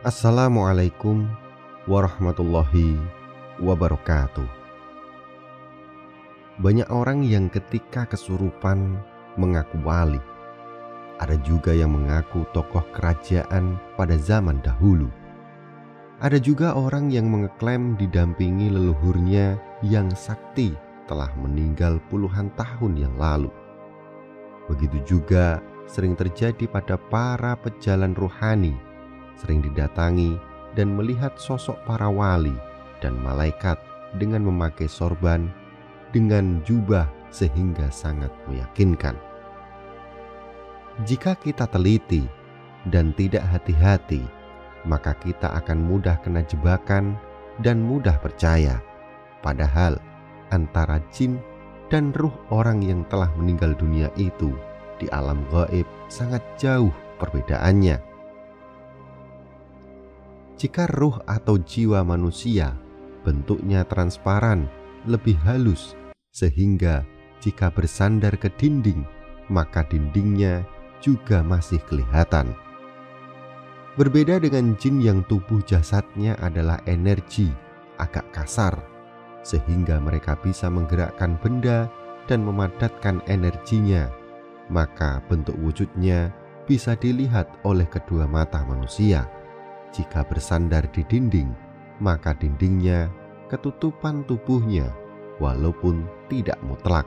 Assalamualaikum warahmatullahi wabarakatuh. Banyak orang yang ketika kesurupan mengaku wali. Ada juga yang mengaku tokoh kerajaan pada zaman dahulu. Ada juga orang yang mengeklaim didampingi leluhurnya yang sakti telah meninggal puluhan tahun yang lalu. Begitu juga sering terjadi pada para pejalan rohani, sering didatangi dan melihat sosok para wali dan malaikat dengan memakai sorban, dengan jubah sehingga sangat meyakinkan. Jika kita teliti dan tidak hati-hati, maka kita akan mudah kena jebakan dan mudah percaya. Padahal antara jin dan ruh orang yang telah meninggal dunia itu di alam gaib sangat jauh perbedaannya. Jika ruh atau jiwa manusia bentuknya transparan, lebih halus, sehingga jika bersandar ke dinding, maka dindingnya juga masih kelihatan. Berbeda dengan jin yang tubuh jasadnya adalah energi, agak kasar, sehingga mereka bisa menggerakkan benda dan memadatkan energinya, maka bentuk wujudnya bisa dilihat oleh kedua mata manusia. Jika bersandar di dinding, maka dindingnya ketutupan tubuhnya walaupun tidak mutlak.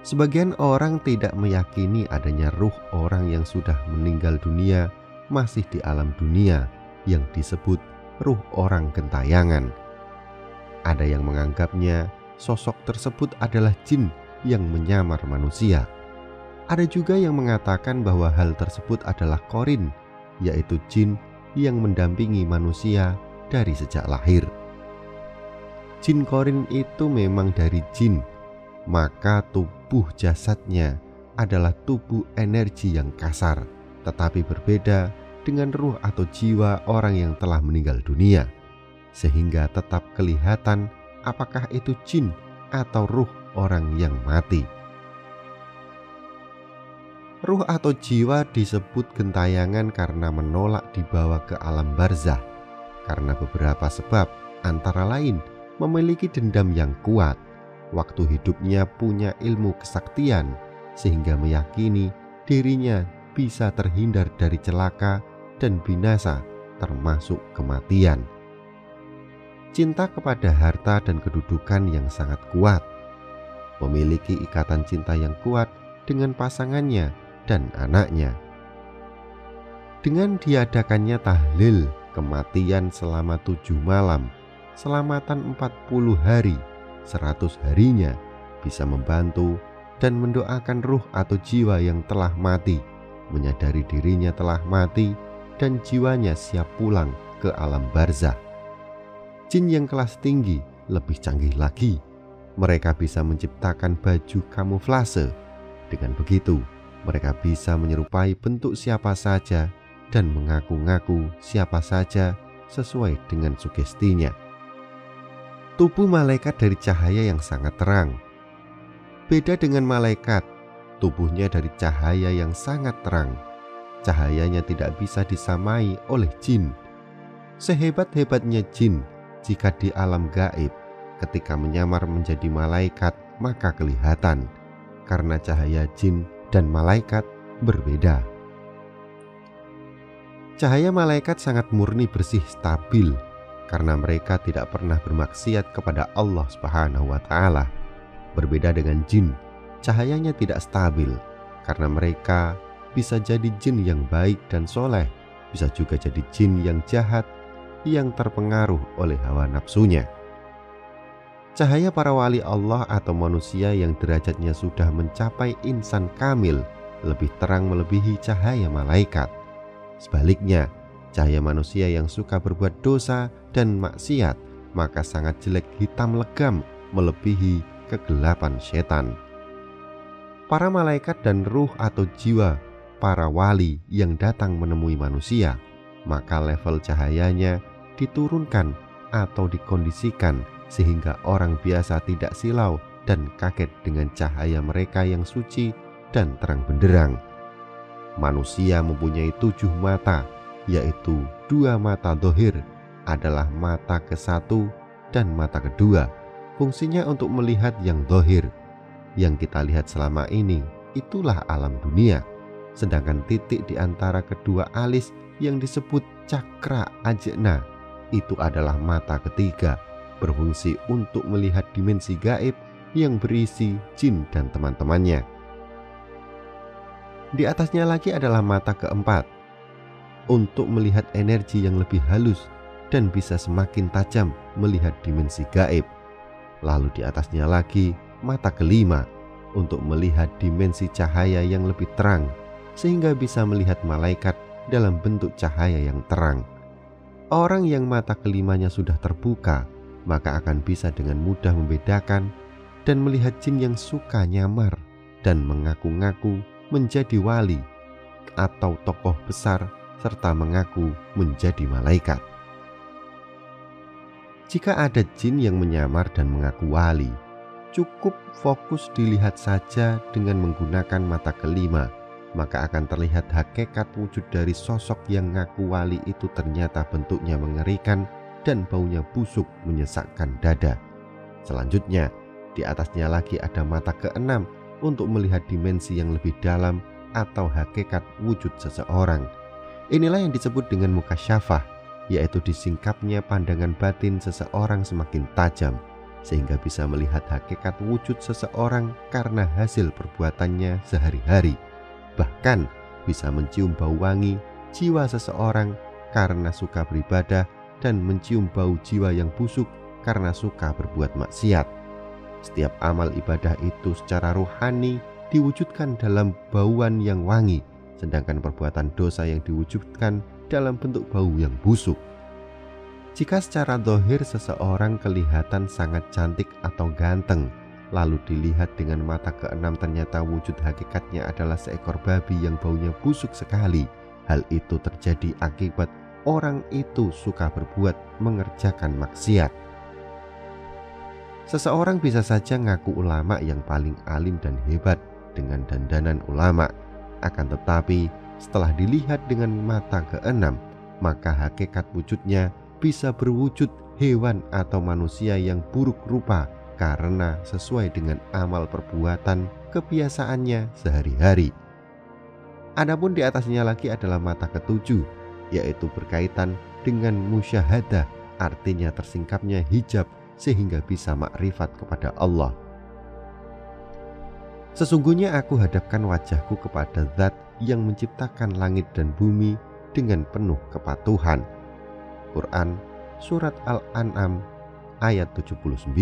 Sebagian orang tidak meyakini adanya ruh orang yang sudah meninggal dunia masih di alam dunia yang disebut ruh orang gentayangan. Ada yang menganggapnya sosok tersebut adalah jin yang menyamar manusia. Ada juga yang mengatakan bahwa hal tersebut adalah qarin, yaitu jin yang mendampingi manusia dari sejak lahir. Jin qarin itu memang dari jin, maka tubuh jasadnya adalah tubuh energi yang kasar, tetapi berbeda dengan ruh atau jiwa orang yang telah meninggal dunia, sehingga tetap kelihatan apakah itu jin atau ruh orang yang mati. Ruh atau jiwa disebut gentayangan karena menolak dibawa ke alam barzah, karena beberapa sebab, antara lain memiliki dendam yang kuat, waktu hidupnya punya ilmu kesaktian, sehingga meyakini dirinya bisa terhindar dari celaka dan binasa termasuk kematian. Cinta kepada harta dan kedudukan yang sangat kuat, memiliki ikatan cinta yang kuat dengan pasangannya dan anaknya. Dengan diadakannya tahlil kematian selama 7 malam, selamatan 40 hari, 100 harinya bisa membantu dan mendoakan ruh atau jiwa yang telah mati, menyadari dirinya telah mati dan jiwanya siap pulang ke alam barzah. Jin yang kelas tinggi lebih canggih lagi. Mereka bisa menciptakan baju kamuflase. Dengan begitu, mereka bisa menyerupai bentuk siapa saja dan mengaku-ngaku siapa saja sesuai dengan sugestinya. Tubuh malaikat dari cahaya yang sangat terang. Beda dengan malaikat, tubuhnya dari cahaya yang sangat terang. Cahayanya tidak bisa disamai oleh jin. Sehebat-hebatnya jin, jika di alam gaib, ketika menyamar menjadi malaikat, maka kelihatan, karena cahaya jin dan malaikat berbeda. Cahaya malaikat sangat murni, bersih, stabil, karena mereka tidak pernah bermaksiat kepada Allah Subhanahu wa Ta'ala. Berbeda dengan jin, cahayanya tidak stabil, karena mereka bisa jadi jin yang baik dan soleh, bisa juga jadi jin yang jahat, yang terpengaruh oleh hawa nafsunya. Cahaya para wali Allah atau manusia yang derajatnya sudah mencapai insan kamil lebih terang melebihi cahaya malaikat. Sebaliknya, cahaya manusia yang suka berbuat dosa dan maksiat maka sangat jelek hitam legam melebihi kegelapan setan. Para malaikat dan ruh atau jiwa para wali yang datang menemui manusia, maka level cahayanya diturunkan atau dikondisikan sehingga orang biasa tidak silau dan kaget dengan cahaya mereka yang suci dan terang benderang. Manusia mempunyai 7 mata yaitu dua mata dhohir, adalah mata ke-1 dan mata kedua. Fungsinya untuk melihat yang dhohir. Yang kita lihat selama ini itulah alam dunia. Sedangkan titik di antara kedua alis yang disebut cakra ajna itu adalah mata ketiga, berfungsi untuk melihat dimensi gaib yang berisi jin dan teman-temannya. Di atasnya lagi adalah mata keempat, untuk melihat energi yang lebih halus dan bisa semakin tajam melihat dimensi gaib. Lalu di atasnya lagi mata kelima, untuk melihat dimensi cahaya yang lebih terang, sehingga bisa melihat malaikat dalam bentuk cahaya yang terang. Orang yang mata kelimanya sudah terbuka, maka akan bisa dengan mudah membedakan dan melihat jin yang suka nyamar dan mengaku-ngaku menjadi wali atau tokoh besar serta mengaku menjadi malaikat. Jika ada jin yang menyamar dan mengaku wali, cukup fokus dilihat saja dengan menggunakan mata kelima, maka akan terlihat hakikat wujud dari sosok yang ngaku wali itu ternyata bentuknya mengerikan dan baunya busuk menyesakkan dada. Selanjutnya, di atasnya lagi ada mata ke-6 untuk melihat dimensi yang lebih dalam atau hakikat wujud seseorang. Inilah yang disebut dengan mukasyafah, yaitu disingkapnya pandangan batin seseorang semakin tajam, sehingga bisa melihat hakikat wujud seseorang karena hasil perbuatannya sehari-hari. Bahkan bisa mencium bau wangi jiwa seseorang karena suka beribadah dan mencium bau jiwa yang busuk karena suka berbuat maksiat. Setiap amal ibadah itu secara rohani diwujudkan dalam bauan yang wangi, sedangkan perbuatan dosa yang diwujudkan dalam bentuk bau yang busuk. Jika secara zahir seseorang kelihatan sangat cantik atau ganteng, lalu dilihat dengan mata ke-6 ternyata wujud hakikatnya adalah seekor babi yang baunya busuk sekali, hal itu terjadi akibat orang itu suka berbuat mengerjakan maksiat. Seseorang bisa saja ngaku ulama yang paling alim dan hebat dengan dandanan ulama, akan tetapi setelah dilihat dengan mata ke-6, maka hakikat wujudnya bisa berwujud hewan atau manusia yang buruk rupa karena sesuai dengan amal perbuatan kebiasaannya sehari-hari. Adapun di atasnya lagi adalah mata ke-7, yaitu berkaitan dengan musyahadah, artinya tersingkapnya hijab sehingga bisa makrifat kepada Allah. Sesungguhnya aku hadapkan wajahku kepada Zat yang menciptakan langit dan bumi dengan penuh kepatuhan. Quran Surat Al-An'am ayat 79.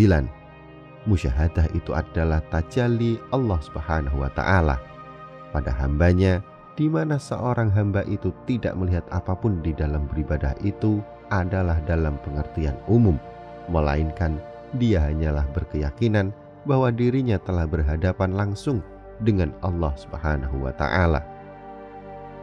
Musyahadah itu adalah tajalli Allah Subhanahu wa Ta'ala pada hambanya, di mana seorang hamba itu tidak melihat apapun di dalam beribadah itu adalah dalam pengertian umum, melainkan dia hanyalah berkeyakinan bahwa dirinya telah berhadapan langsung dengan Allah Subhanahu wa Ta'ala.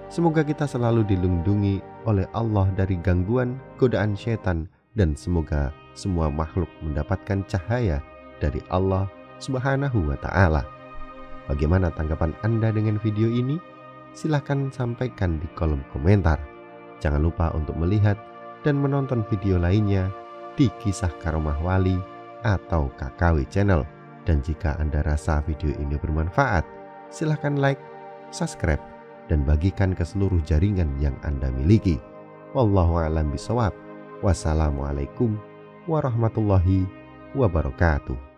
Semoga kita selalu dilindungi oleh Allah dari gangguan godaan setan, dan semoga semua makhluk mendapatkan cahaya dari Allah Subhanahu wa Ta'ala. Bagaimana tanggapan Anda dengan video ini? Silahkan sampaikan di kolom komentar. Jangan lupa untuk melihat dan menonton video lainnya di Kisah Karomah Wali atau KKW Channel. Dan jika Anda rasa video ini bermanfaat, silahkan like, subscribe, dan bagikan ke seluruh jaringan yang Anda miliki. Wallahu a'lam bishawab. Wassalamualaikum warahmatullahi wabarakatuh.